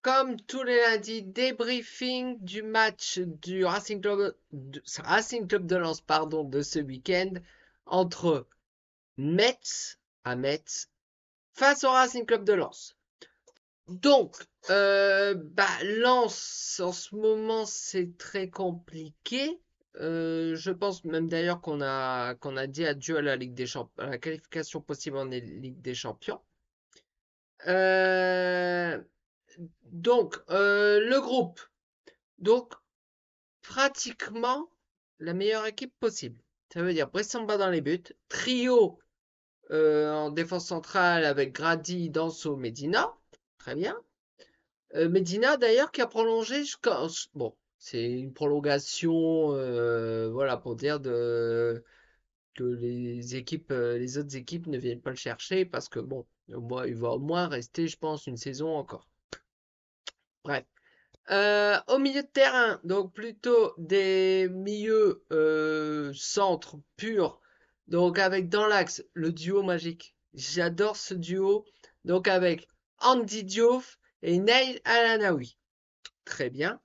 Comme tous les lundis, débriefing du match du Racing Club de Lens, pardon, de ce week-end entre Metz à Metz face au Racing Club de Lens. Donc, Lens en ce moment c'est très compliqué. Je pense même d'ailleurs qu'on a dit adieu à la Ligue des Champions, à la qualification possible en Ligue des Champions. Euh, le groupe. Donc, pratiquement la meilleure équipe possible. Ça veut dire Bressamba dans les buts, trio en défense centrale avec Grady, Danso, Medina. Très bien. Medina d'ailleurs qui a prolongé jusqu'à... Bon, c'est une prolongation, voilà, pour dire que les autres équipes ne viennent pas le chercher parce que bon, il va au moins rester, je pense, une saison encore. Bref. Au milieu de terrain, donc plutôt des milieux centres purs. Donc avec dans l'axe le duo magique. J'adore ce duo. Donc avec Andy Diouf et Neil Alanawi. Très bien.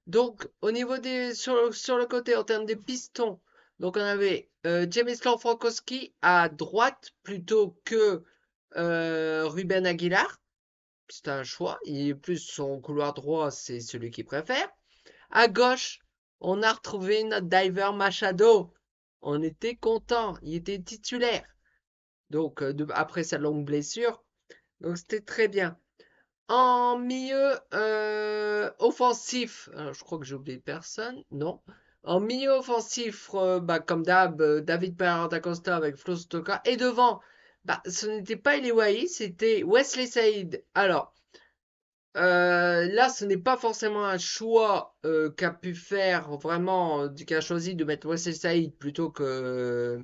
Donc au niveau sur le côté en termes des pistons, donc on avait James Frankowski à droite plutôt que Ruben Aguilar. C'est un choix. Il est plus son couloir droit, c'est celui qu'il préfère. À gauche, on a retrouvé notre diver Machado. On était content. Il était titulaire. Donc, après sa longue blessure. Donc, c'était très bien. En milieu offensif, alors, je crois que j'ai oublié personne. Non. En milieu offensif, comme d'hab, David Pereira da Costa avec Flo Stoka. Et devant, ce n'était pas Eliwahi, c'était Wesley Saïd. Alors, là, ce n'est pas forcément un choix qu'a pu faire vraiment, qu'a choisi de mettre Wesley Saïd plutôt que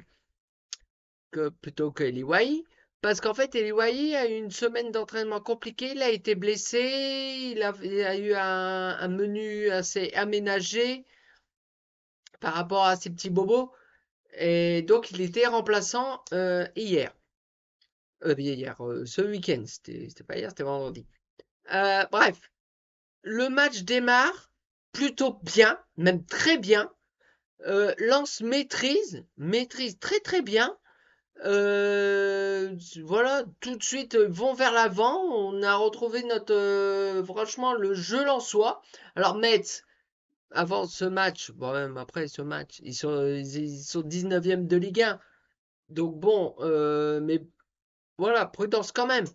Eliwahi. Parce qu'en fait, Eliwahi a eu une semaine d'entraînement compliquée. Il a été blessé. Il a eu un menu assez aménagé par rapport à ses petits bobos. Et donc, il était remplaçant hier. Ce week-end. C'était pas hier, c'était vendredi. Bref. Le match démarre plutôt bien, même très bien. Lance maîtrise très très bien. Voilà, tout de suite vont vers l'avant. On a retrouvé franchement le jeu lensois. Alors Metz, avant ce match, bon même après ce match, ils sont 19e de Ligue 1. Donc bon, mais voilà, prudence quand même.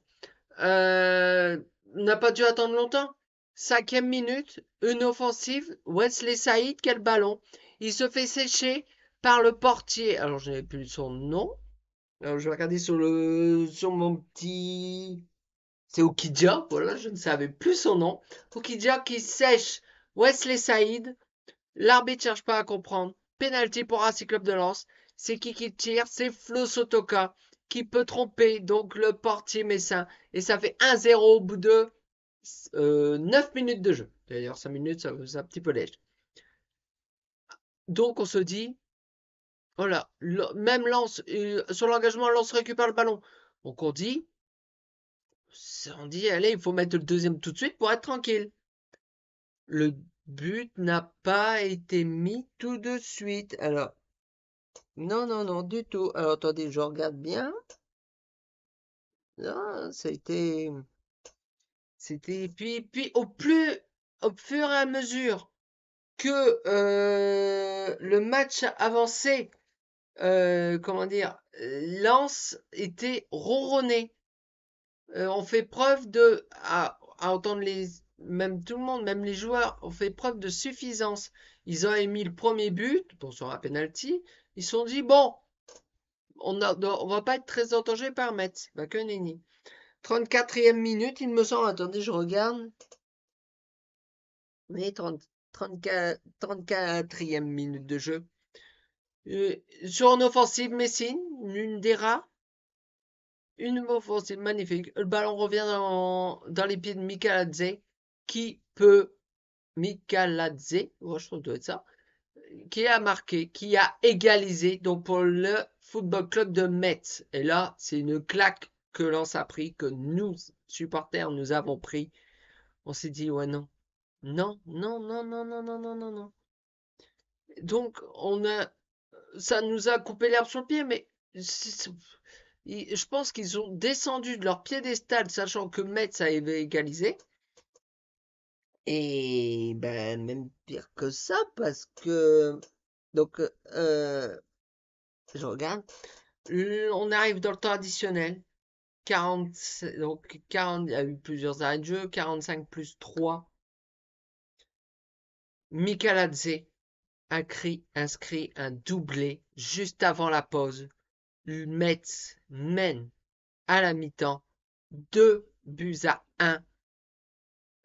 On n'a pas dû attendre longtemps. 5e minute, une offensive. Wesley Saïd, quel ballon. Il se fait sécher par le portier. Alors, je n'ai plus son nom. Alors, je vais regarder sur mon petit. C'est Okidja. Voilà, je ne savais plus son nom. Okidja qui sèche Wesley Saïd. L'arbitre cherche pas à comprendre. Penalty pour Racing Club de Lens. C'est qui tire? C'est Flo Sotoka qui peut tromper donc le portier messin. Et ça fait 1-0 au bout de 9 minutes de jeu. D'ailleurs, 5 minutes, c'est un petit peu léger. Donc on se dit, voilà, même Lens, sur l'engagement, Lens récupère le ballon. Donc on dit, allez, il faut mettre le deuxième tout de suite pour être tranquille. Le but n'a pas été mis tout de suite. Alors, non, non, non, du tout. Alors, attendez, je regarde bien. Non, puis au fur et à mesure que le match avançait, comment dire, Lens était ronronné. On fait preuve à entendre même tout le monde, même les joueurs, ont fait preuve de suffisance. Ils ont émis le premier but, bon, sur un penalty. Ils se sont dit, bon, on va pas être très entangé par Metz. Bah, que nenni. 34e minute, il me semble. Attendez, je regarde. Oui, 34e minute de jeu. Sur une offensive, Messine, une des rares. Une offensive magnifique. Le ballon revient dans les pieds de Mikaladze. Qui peut. Mikaladze, oh, je trouve que ça doit être ça. Qui a marqué, qui a égalisé. Donc pour le Football Club de Metz. Et là, c'est une claque que Lens a pris, que nous, supporters, nous avons pris. On s'est dit, ouais, non. Non, non, non, non, non, non, non, non, non. Donc, ça nous a coupé l'herbe sur le pied, mais je pense qu'ils ont descendu de leur piédestal, sachant que Metz avait égalisé. Et ben, même pire que ça, parce que, donc, je regarde, on arrive dans le temps additionnel. 40, donc 40, il y a eu plusieurs arrêts de jeu, 45 plus 3. Mikaladze a inscrit un doublé juste avant la pause. Metz mène à la mi-temps 2 buts à 1.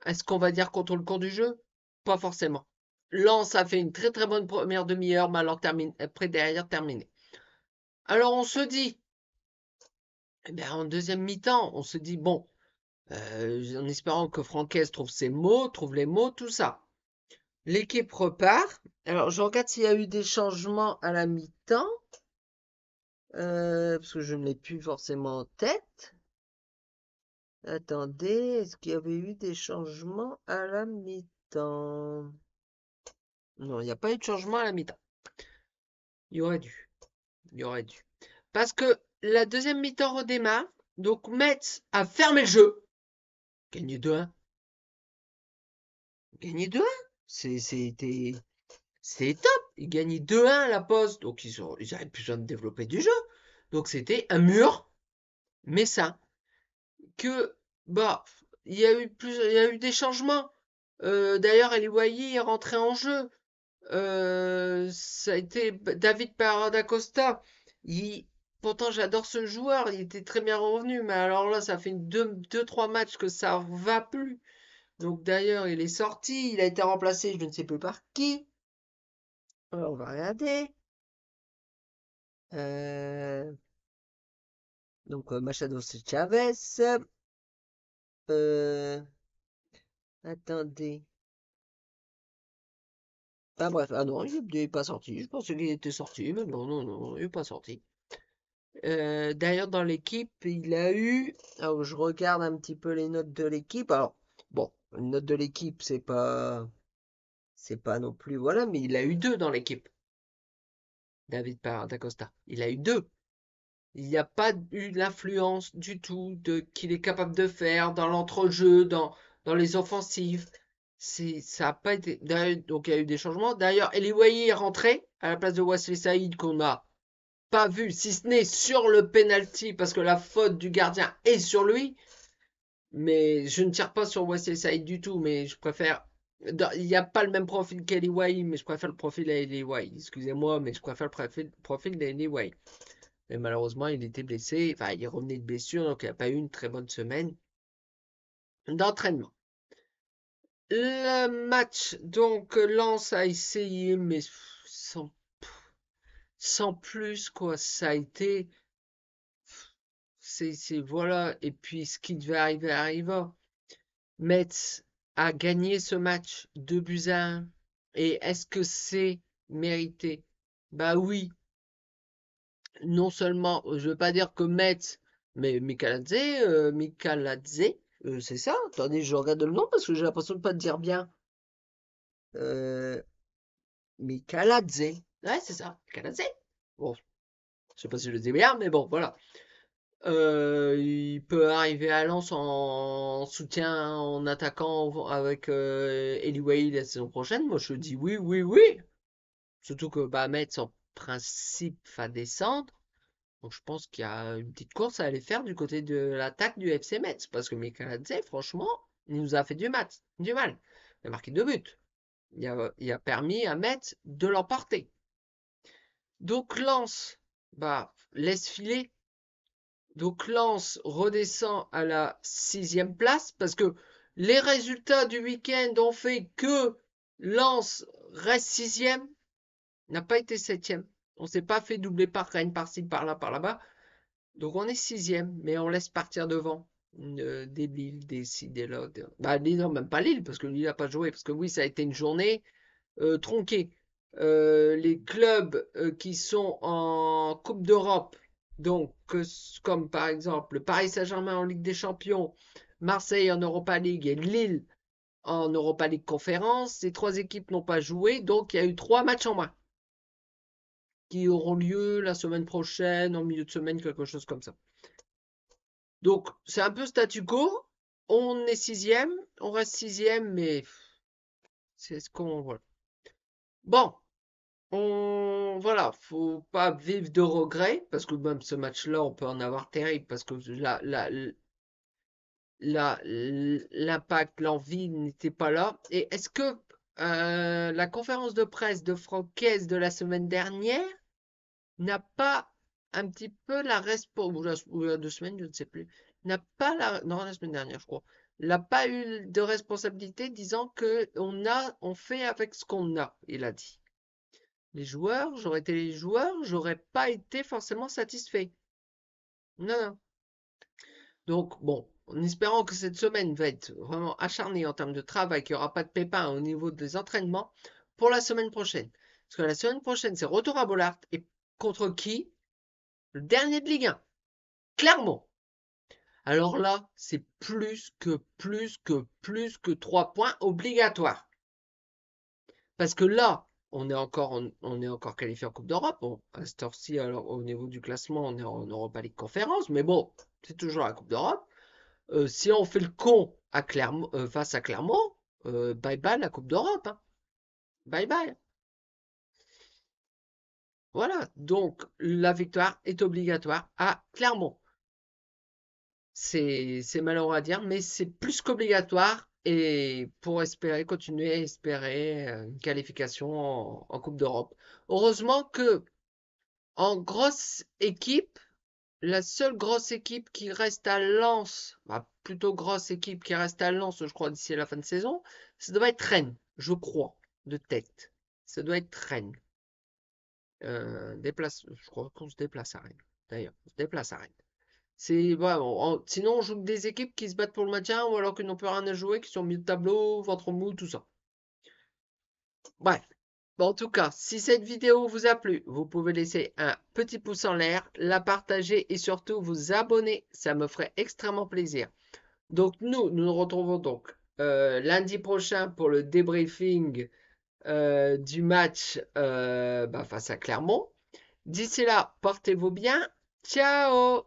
Est-ce qu'on va dire contre le cours du jeu? Pas forcément. Lens a fait une très très bonne première demi-heure, mais alors après derrière terminé. Alors on se dit, eh bien, en deuxième mi-temps, on se dit bon, en espérant que Francaise trouve ses mots, trouve les mots, tout ça. L'équipe repart. Alors je regarde s'il y a eu des changements à la mi-temps, parce que je ne l'ai plus forcément en tête. Attendez, est-ce qu'il y avait eu des changements à la mi-temps? Non, il n'y a pas eu de changement à la mi-temps. Il y aurait dû. Il y aurait dû. Parce que la deuxième mi-temps redémarre. Donc Metz a fermé le jeu. Gagné 2-1. Gagné 2-1. C'était top. Ils gagnaient 2-1 à la pause. Donc ils avaient plus besoin de développer du jeu. Donc c'était un mur. Mais ça. Que, bah, il y a eu des changements. D'ailleurs, El Wai est rentré en jeu. Ça a été David Parada Costa. Pourtant, j'adore ce joueur. Il était très bien revenu. Mais alors là, ça fait deux, trois matchs que ça va plus. Donc d'ailleurs, il est sorti. Il a été remplacé, je ne sais plus par qui. Alors, on va regarder. Euh, donc, Machado Chavez. Euh, attendez. Ah bref, ah non, il n'est pas sorti. Je pensais qu'il était sorti, mais non, non, non, il n'est pas sorti. D'ailleurs, dans l'équipe, il a eu. Alors, je regarde un petit peu les notes de l'équipe. Alors, bon, une note de l'équipe, c'est pas non plus, voilà, mais il a eu 2 dans l'équipe. David D'Acosta. Il a eu 2. Il n'y a pas eu l'influence du tout de qu'il est capable de faire dans l'entrejeu, dans les offensives. Ça a pas été. Donc il y a eu des changements. D'ailleurs, Eliwayi est rentré à la place de Wesley Saïd qu'on n'a pas vu, si ce n'est sur le penalty, parce que la faute du gardien est sur lui. Mais je ne tire pas sur Wesley Saïd du tout, mais je préfère. Il n'y a pas le même profil qu'Eliwayi, mais je préfère le profil d'Eliwayi. Excusez-moi, mais je préfère le profil d'Eliwayi. Mais malheureusement, il était blessé. Enfin, il revenait de blessure, donc il n'a pas eu une très bonne semaine d'entraînement. Le match, donc, Lens a essayé, mais sans, sans plus, quoi. Ça a été. Voilà. Et puis, ce qui devait arriver arriva. Metz a gagné ce match 2 buts à 1. Et est-ce que c'est mérité? Bah oui. Non seulement, je veux pas dire que Metz, mais Mikaladze, c'est ça? Attendez, je regarde le nom parce que j'ai l'impression de pas te dire bien. Euh, Mikaladze. Ouais, c'est ça, Mikaladze. Bon, je sais pas si je le dis bien, mais bon, voilà. Il peut arriver à Lens en soutien, en attaquant avec Eli Wahi la saison prochaine. Moi, je dis oui, oui, oui. Surtout que bah, Metz, en principe, va descendre. Donc je pense qu'il y a une petite course à aller faire du côté de l'attaque du FC Metz. Parce que Mikaladze, franchement, il nous a fait du mal. Il a marqué 2 buts. Il a permis à Metz de l'emporter. Donc Lens, bah, laisse filer. Donc Lens redescend à la 6e place. Parce que les résultats du week-end ont fait que Lens reste 6e, n'a pas été 7e. On ne s'est pas fait doubler par Rennes, par-ci, par-là, par là-bas. Donc on est 6e, mais on laisse partir devant des Lille, des là. Bah Lille, non, même pas Lille, parce que Lille n'a pas joué. Parce que oui, ça a été une journée tronquée. Les clubs qui sont en Coupe d'Europe, donc comme par exemple le Paris Saint-Germain en Ligue des Champions, Marseille en Europa League et Lille en Europa League Conférence. Ces 3 équipes n'ont pas joué, donc il y a eu 3 matchs en moins qui auront lieu la semaine prochaine, en milieu de semaine, quelque chose comme ça. Donc c'est un peu statu quo. On est 6e, on reste 6e, mais c'est ce qu'on voit. Bon, voilà, faut pas vivre de regrets, parce que même ce match-là, on peut en avoir terrible, parce que l'impact, l'envie n'était pas là. Et est-ce que la conférence de presse de Francaise de la semaine dernière n'a pas un petit peu la responsabilité, ou il y a 2 semaines, je ne sais plus, n'a pas non, la semaine dernière, je crois, n'a pas eu de responsabilité disant que on fait avec ce qu'on a, il a dit. Les joueurs, j'aurais été les joueurs, j'aurais pas été forcément satisfait. Non, non. Donc, bon, en espérant que cette semaine va être vraiment acharnée en termes de travail, qu'il n'y aura pas de pépins au niveau des entraînements pour la semaine prochaine. Parce que la semaine prochaine, c'est retour à Bollaert. Et contre qui? Le dernier de Ligue 1. Clermont. Alors là, c'est plus que 3 points obligatoires. Parce que là, on est encore qualifié en Coupe d'Europe. Bon, à cette heure-ci, alors, au niveau du classement, on est en Europa League Conférence. Mais bon, c'est toujours la Coupe d'Europe. Si on fait le con à face à Clermont, bye bye la Coupe d'Europe, hein. Bye bye. Voilà. Donc, la victoire est obligatoire à Clermont. C'est malheureux à dire, mais c'est plus qu'obligatoire et pour espérer continuer à espérer une qualification en Coupe d'Europe. Heureusement que en grosse équipe, la seule grosse équipe qui reste à Lens, bah, plutôt grosse équipe qui reste à Lens, je crois, d'ici la fin de saison, ça doit être Rennes, je crois, de tête. Ça doit être Rennes. Je crois qu'on se déplace à Rennes. D'ailleurs, on se déplace à Rennes. C'est ouais, sinon on joue que des équipes qui se battent pour le maintien ou alors qui n'ont plus rien à jouer, qui sont mis de tableau, ventre mou, tout ça. Bref. Bon, en tout cas, si cette vidéo vous a plu, vous pouvez laisser un petit pouce en l'air, la partager et surtout vous abonner. Ça me ferait extrêmement plaisir. Donc nous nous retrouvons donc lundi prochain pour le débriefing du match face à Clermont. D'ici là, portez-vous bien. Ciao!